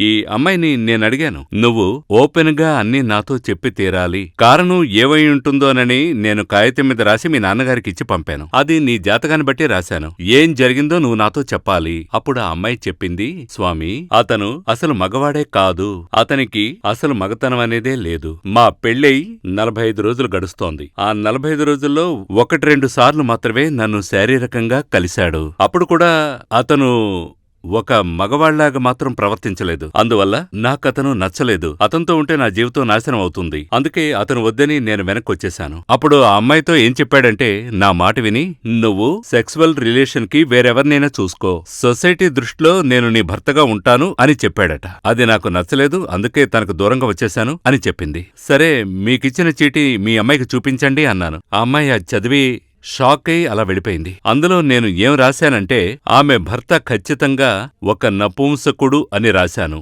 ఈ అమ్మాయిని నేనడిగాను, నువ్వు ఓపెన్ గా అన్నీ నాతో చెప్పి తీరాలి. కారణం ఏవై ఉంటుందోనని నేను కాగితం మీద రాసి మీ నాన్నగారికి ఇచ్చి పంపాను. అది నీ జాతకాన్ని బట్టి రాశాను. ఏం జరిగిందో నువ్వు నాతో చెప్పాలి. అప్పుడు ఆ అమ్మాయి చెప్పింది, స్వామి, అతను అసలు మగవాడే కాదు. అతనికి అసలు మగతనం అనేదే లేదు. మా పెళ్ళై 45 రోజులు గడుస్తోంది. ఆ 45 రోజుల్లో 1-2 సార్లు మాత్రమే నన్ను శారీరకంగా కలిశాడు. అప్పుడు కూడా అతను ఒక మగవాళ్లాగా మాత్రం ప్రవర్తించలేదు. అందువల్ల నాకతను నచ్చలేదు. అతనితో ఉంటే నా జీవితం నాశనం అవుతుంది. అందుకే అతను వద్దని నేను వెనక్కొచ్చేశాను. అప్పుడు ఆ అమ్మాయితో ఏం చెప్పాడంటే, నా మాట విని నువ్వు సెక్సువల్ రిలేషన్ కి వేరెవరినైనా చూసుకో, సొసైటీ దృష్టిలో నేను నీ భర్తగా ఉంటాను అని చెప్పాడట. అది నాకు నచ్చలేదు. అందుకే తనకు దూరంగా వచ్చేశాను అని చెప్పింది. సరే, మీకిచ్చిన చీటీ మీ అమ్మాయికి చూపించండి అన్నాను. ఆ అమ్మాయి అది చదివి షాక్ అయి అలా వెళ్ళిపోయింది. అందులో నేను ఏం రాశానంటే, ఆమె భర్త ఖచ్చితంగా ఒక నపుంసకుడు అని రాశాను.